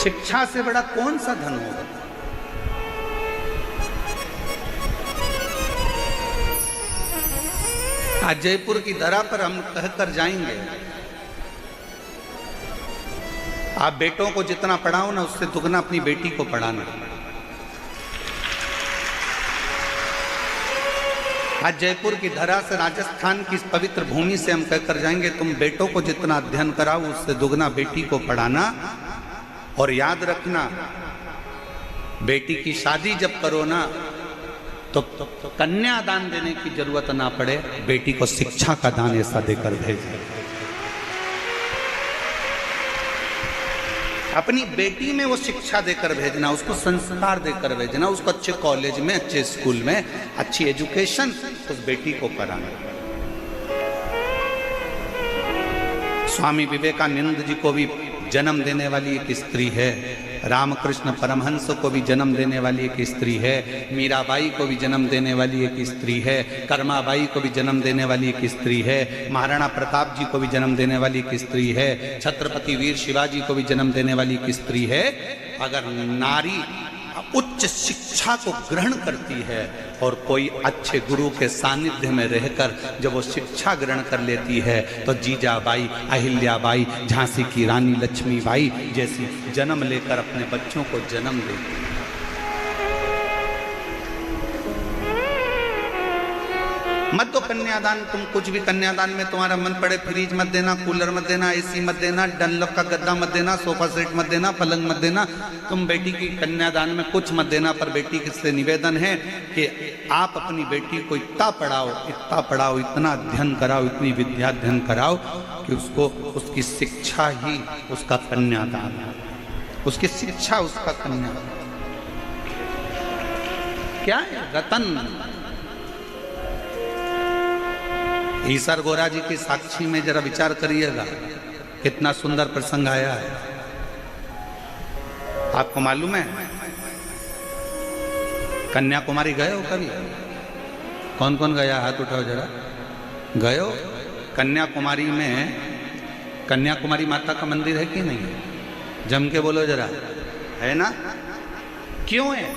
शिक्षा से बड़ा कौन सा धन होगा? आज जयपुर की धरा पर हम कहकर जाएंगे, आप बेटों को जितना पढ़ाओ ना, उससे दुगना अपनी बेटी को पढ़ाना। आज जयपुर की धरा से, राजस्थान की इस पवित्र भूमि से हम कहकर जाएंगे, तुम बेटों को जितना अध्ययन कराओ, उससे दुगना बेटी को पढ़ाना। और याद रखना, बेटी की शादी जब करो ना, तो कन्यादान देने की जरूरत ना पड़े, बेटी को शिक्षा का दान ऐसा देकर भेजें। अपनी बेटी में वो शिक्षा देकर भेजना, उसको संस्कार देकर भेजना, उसको अच्छे कॉलेज में, अच्छे स्कूल में, अच्छी एजुकेशन उस बेटी को कराना। स्वामी विवेकानंद जी को भी जन्म देने वाली एक स्त्री है, रामकृष्ण परमहंस को भी जन्म देने वाली एक स्त्री है, मीराबाई को भी जन्म देने वाली एक स्त्री है, कर्माबाई को भी जन्म देने वाली एक स्त्री है, महाराणा प्रताप जी को भी जन्म देने वाली एक स्त्री है, छत्रपति वीर शिवाजी को भी जन्म देने वाली एक स्त्री है। अगर नारी उच्च शिक्षा को ग्रहण करती है और कोई अच्छे गुरु के सानिध्य में रहकर जब वो शिक्षा ग्रहण कर लेती है, तो जीजाबाई, अहिल्याबाई, झांसी की रानी लक्ष्मीबाई जैसी जन्म लेकर अपने बच्चों को जन्म देती है। मत दो कन्यादान, तुम कुछ भी कन्यादान में तुम्हारा मन पड़े, फ्रिज मत देना, कूलर मत देना, एसी मत देना, डनलप का गद्दा मत देना, सोफा सेट मत देना, पलंग मत देना, तुम बेटी की कन्यादान में कुछ मत देना। पर बेटी से निवेदन है कि आप अपनी बेटी को इतना पढ़ाओ, इतना अध्ययन कराओ, इतनी विद्या अध्ययन कराओ कि उसको, उसकी शिक्षा ही उसका कन्यादान है, उसकी शिक्षा उसका कन्यादान। क्या है? रतन। ईसर गोरा जी की साक्षी में जरा विचार करिएगा, कितना सुंदर प्रसंग आया है। आपको मालूम है, कन्याकुमारी गए हो कभी? कौन कौन गया? हाथ उठाओ जरा। गए हो? कन्याकुमारी में कन्याकुमारी माता का मंदिर है कि नहीं? जम के बोलो जरा, है ना? क्यों है?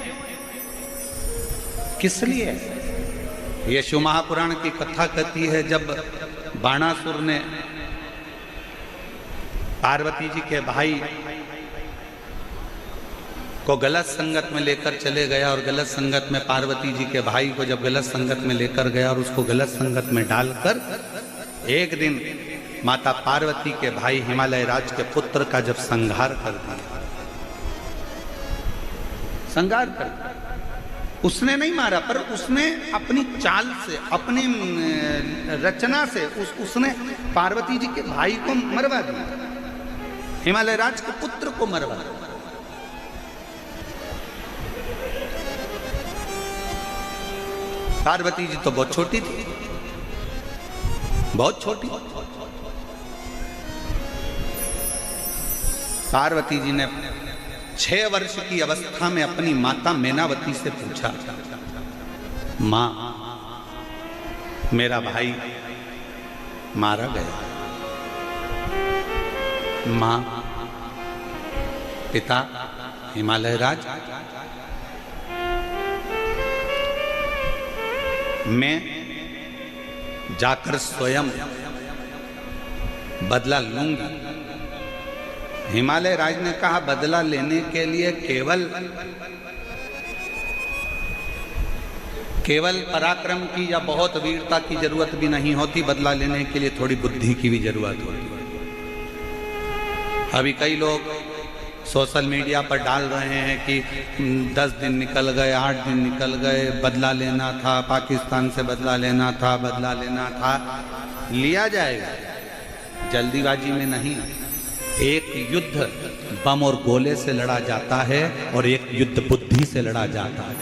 किस लिए? ये शिव महापुराण की कथा कहती है, जब बाणासुर ने पार्वती जी के भाई को गलत संगत में लेकर चले गया, और गलत संगत में पार्वती जी के भाई को जब गलत संगत में लेकर गया और उसको गलत संगत में डालकर, एक दिन माता पार्वती के भाई हिमालय राज के पुत्र का जब संहार कर दिया, संहार कर दिया, उसने नहीं मारा, पर उसने अपनी चाल से, अपनी रचना से उसने पार्वती जी के भाई को मरवा दिया, हिमालय राज के पुत्र को मरवा दिया। पार्वती जी तो बहुत छोटी थी, बहुत छोटी। पार्वती जी ने 6 वर्ष की अवस्था में अपनी माता मैनावती से पूछा, मां, मेरा भाई मारा गया। मां, पिता हिमालय राज, मैं जाकर स्वयं बदला लूंगी। हिमालय राज ने कहा, बदला लेने के लिए केवल पराक्रम की या बहुत वीरता की जरूरत भी नहीं होती, बदला लेने के लिए थोड़ी बुद्धि की भी जरूरत होती है। अभी कई लोग सोशल मीडिया पर डाल रहे हैं कि 10 दिन निकल गए, 8 दिन निकल गए, बदला लेना था, पाकिस्तान से बदला लेना था, बदला लेना था। लिया जाएगा, जल्दीबाजी में नहीं। एक युद्ध बम और गोले से लड़ा जाता है और एक युद्ध बुद्धि से लड़ा जाता है।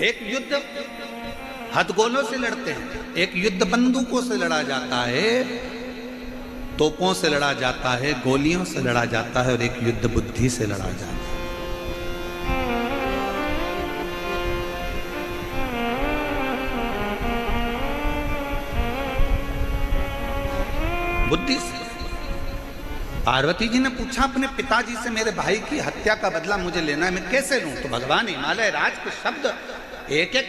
एक युद्ध हथगोलों से लड़ते हैं, एक युद्ध बंदूकों से लड़ा जाता है, तोपों से लड़ा जाता है, गोलियों से लड़ा जाता है, और एक युद्ध बुद्धि से लड़ा जाता है। बुद्धि से। पार्वती जी ने पूछा अपने पिताजी से, मेरे भाई की हत्या का बदला मुझे लेना है, मैं कैसे लूं? तो भगवान हिमालय राज के शब्द एक एक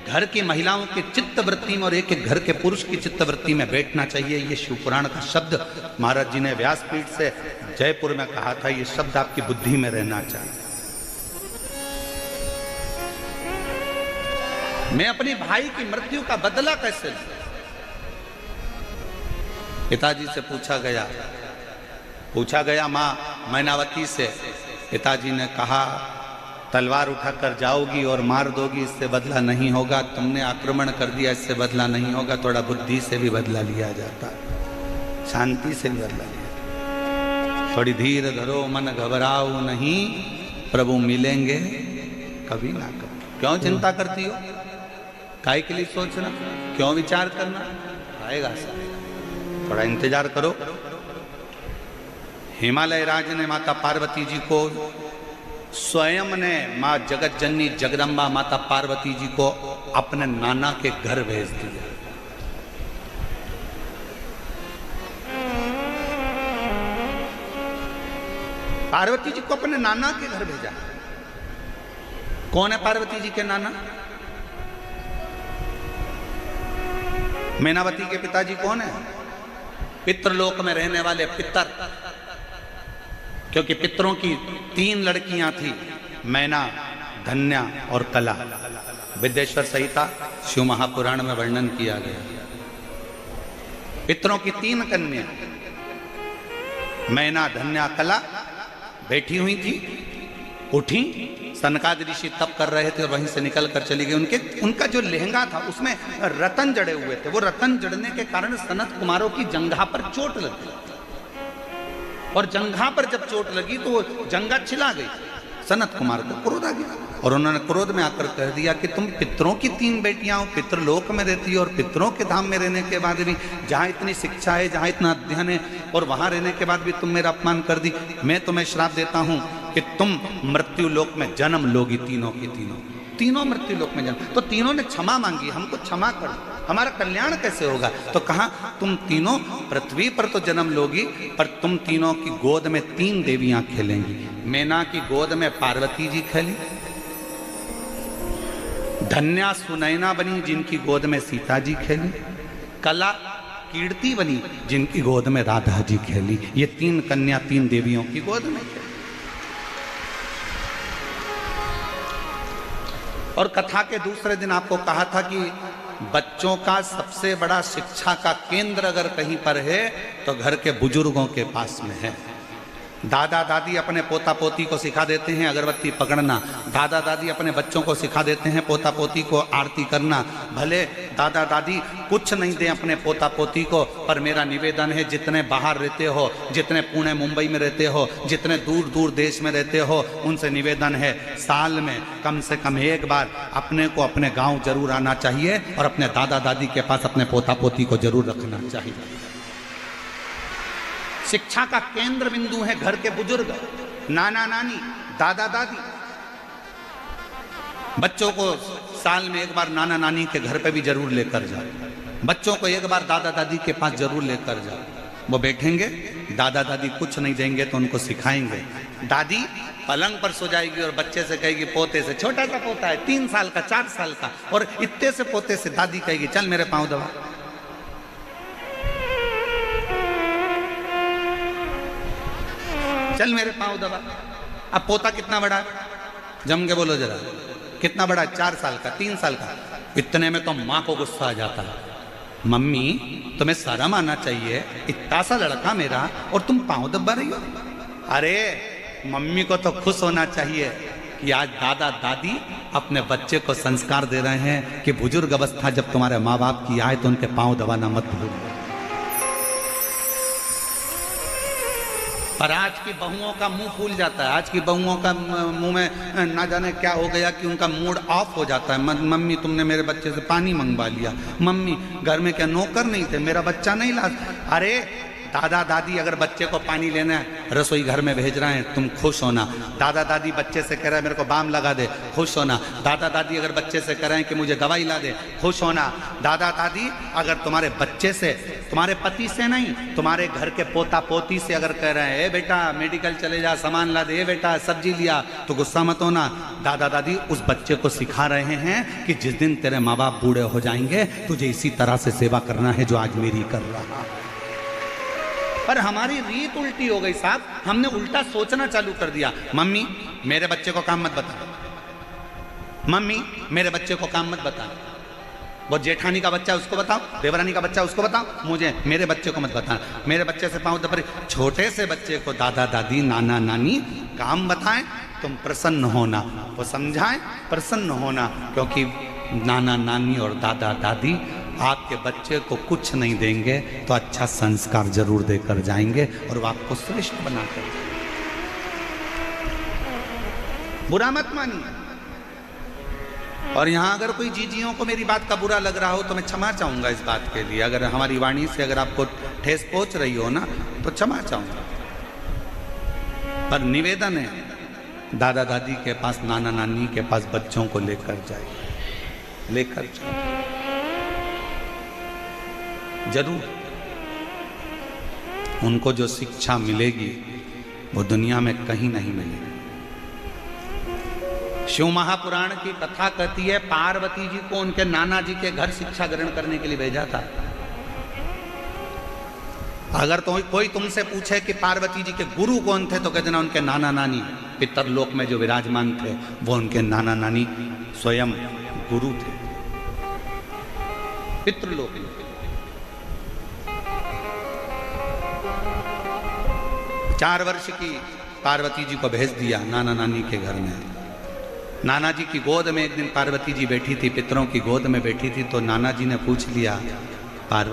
घर की महिलाओं की चित्त वृत्ति में और एक एक घर के पुरुष की चित्त वृत्ति में बैठना चाहिए। ये शिवपुराण का शब्द महाराज जी ने व्यासपीठ से जयपुर में कहा था, ये शब्द आपकी बुद्धि में रहना चाहिए। मैं अपने भाई की मृत्यु का बदला कैसे लूं? पिताजी से पूछा गया मां मैनावती से। पिताजी ने कहा, तलवार उठाकर जाओगी और मार दोगी, इससे बदला नहीं होगा। तुमने आक्रमण कर दिया, इससे बदला नहीं होगा। थोड़ा बुद्धि से भी बदला लिया जाता, शांति से भी बदला लिया। थोड़ी धीर धरो, मन घबराओ नहीं, प्रभु मिलेंगे कभी ना कभी। क्यों चिंता करती हो? काय के लिए सोचना? क्यों विचार करना? आएगा सा, थोड़ा इंतजार करो। हिमालय राज ने माता पार्वती जी को, स्वयं ने माँ जगत जननी जगदम्बा माता पार्वती जी को अपने नाना के घर भेज दिया। पार्वती जी को अपने नाना के घर भेजा। कौन है पार्वती जी के नाना? मैनावती के पिताजी कौन है? पितृलोक में रहने वाले पितर, क्योंकि पितरों की 3 लड़कियां थी, मैना, धन्या और कला। विद्येश्वर संहिता शिव महापुराण में वर्णन किया गया। पितरों की 3 कन्या मैना, धन्या, कला बैठी हुई थी। उठी, सनकादि ऋषि तप कर रहे थे और वहीं से निकल कर चली गई। उनका जो लहंगा था उसमें रतन जड़े हुए थे। वो रतन जड़ने के कारण सनत कुमारों की जंघा पर चोट लगी, और जंघा पर जब चोट लगी तो जंघा छिला गई। सनत कुमार को क्रोध आ गया और उन्होंने क्रोध में आकर कह दिया कि तुम पितरों की 3 बेटियां हो, पितृलोक में रहती हो, और पितरों के धाम में रहने के बाद भी, जहाँ इतनी शिक्षा है, जहाँ इतना अध्ययन है, और वहाँ रहने के बाद भी तुम मेरा अपमान कर दी। मैं तुम्हें श्राप देता हूँ कि तुम मृत्यु लोक में जन्म लोगी, तीनों मृत्यु लोक में जन्म। तो तीनों ने क्षमा मांगी, हमको क्षमा कर दो, हमारा कल्याण कैसे होगा? तो कहा, तुम तीनों पृथ्वी पर तो जन्म लोगी, पर तुम तीनों की गोद में 3 देवियां खेलेंगी। मैना की गोद में पार्वती जी खेली, धन्या सुनैना बनी जिनकी गोद में सीता जी खेली, कला कीर्ति बनी जिनकी गोद में राधा जी खेली। ये 3 कन्या 3 देवियों की गोद में खेली। और कथा के दूसरे दिन आपको कहा था कि बच्चों का सबसे बड़ा शिक्षा का केंद्र अगर कहीं पर है तो घर के बुजुर्गों के पास में है। दादा दादी अपने पोता पोती को सिखा देते हैं अगरबत्ती पकड़ना, दादा दादी अपने बच्चों को सिखा देते हैं पोता पोती को आरती करना। भले दादा दादी कुछ नहीं दें अपने पोता पोती को, पर मेरा निवेदन है, जितने बाहर रहते हो, जितने पुणे मुंबई में रहते हो, जितने दूर दूर देश में रहते हो, उनसे निवेदन है, साल में कम से कम एक बार अपने को अपने गाँव जरूर आना चाहिए और अपने दादा दादी के पास अपने पोता पोती को जरूर रखना चाहिए। शिक्षा का केंद्र बिंदु है घर के बुजुर्ग, नाना नानी, दादा दादी। बच्चों को साल में एक बार नाना नानी के घर पे भी जरूर लेकर जाओ, बच्चों को एक बार दादा दादी के पास जरूर लेकर जाओ। वो बैठेंगे, दादा दादी कुछ नहीं देंगे तो उनको सिखाएंगे। दादी पलंग पर सो जाएगी और बच्चे से कहेगी, पोते से, छोटा सा पोता है 3 साल का 4 साल का, और इतने से पोते से दादी कहेगी, चल मेरे पांव दबा। चल मेरे पांव दबा। अब पोता कितना बड़ा है? जम के बोलो जरा, कितना बड़ा है? 4 साल का, 3 साल का। इतने में तो माँ को गुस्सा आ जाता है, मम्मी तुम्हें शर्म आना चाहिए, इतना सा लड़का मेरा और तुम पांव दबा रही हो। अरे मम्मी को तो खुश होना चाहिए कि आज दादा दादी अपने बच्चे को संस्कार दे रहे हैं कि बुजुर्ग अवस्था जब तुम्हारे माँ बाप की आए तो उनके पांव दबाना मत भूलो। पर आज की बहुओं का मुंह फूल जाता है, आज की बहुओं का मुंह में ना जाने क्या हो गया कि उनका मूड ऑफ हो जाता है। मम्मी तुमने मेरे बच्चे से पानी मंगवा लिया, मम्मी घर में क्या नौकर नहीं थे, मेरा बच्चा नहीं ला। अरे दादा दादी अगर बच्चे को पानी लेना है, रसोई घर में भेज रहे हैं, तुम खुश होना। दादा दादी बच्चे से कह रहे हैं मेरे को बाम लगा दे, खुश होना। दादा दादी अगर बच्चे से कह रहे हैं कि मुझे दवाई ला दे, खुश होना। दादा दादी अगर तुम्हारे बच्चे से, तुम्हारे पति से नहीं, तुम्हारे घर के पोता पोती से अगर कह रहे हैं ए बेटा मेडिकल चले जा, सामान ला दे, ए बेटा सब्जी लिया, तो गुस्सा मत होना। दादा दादी उस बच्चे को सिखा रहे हैं कि जिस दिन तेरे माँ बाप बूढ़े हो जाएंगे तुझे इसी तरह से सेवा करना है जो आज मेरी कर रहा है। पर हमारी रीत उल्टी हो गई साहब, हमने उल्टा सोचना चालू कर दिया। मम्मी मेरे बच्चे को काम मत बता, मम्मी मेरे बच्चे को काम मत बता। वो जेठानी का बच्चा उसको बताओ, देवरानी का बच्चा उसको बताओ, मुझे मेरे बच्चे को मत बता। मेरे बच्चे से पाँव दबरे। छोटे से बच्चे को दादा दादी नाना नानी काम बताएं, तुम प्रसन्न होना, वो समझाएं प्रसन्न होना, क्योंकि नाना नानी और दादा दादी आपके बच्चे को कुछ नहीं देंगे तो अच्छा संस्कार जरूर देकर जाएंगे और वो आपको श्रेष्ठ बनाकर। बुरा मत मानिए। और यहां अगर कोई जीजियों को मेरी बात का बुरा लग रहा हो तो मैं क्षमा चाहूंगा इस बात के लिए। अगर हमारी वाणी से अगर आपको ठेस पहुंच रही हो ना तो क्षमा चाहूंगा। पर निवेदन है दादा दादी के पास, नाना नानी के पास बच्चों को लेकर जाए, लेकर जाए जरूर। उनको जो शिक्षा मिलेगी वो दुनिया में कहीं नहीं मिलेगी। शिव महापुराण की कथा कहती है पार्वती जी को उनके नाना जी के घर शिक्षा ग्रहण करने के लिए भेजा था। अगर तो कोई तुमसे पूछे कि पार्वती जी के गुरु कौन थे तो कह देना उनके नाना नानी। पितरलोक में जो विराजमान थे वो उनके नाना नानी स्वयं गुरु थे पितृलोक में। 4 वर्ष की पार्वती जी को भेज दिया नाना नानी के घर में। नाना जी की गोद में एक दिन पार्वती जी बैठी थी, पितरों की गोद में बैठी थी, तो नाना जी ने पूछ लिया पार्वती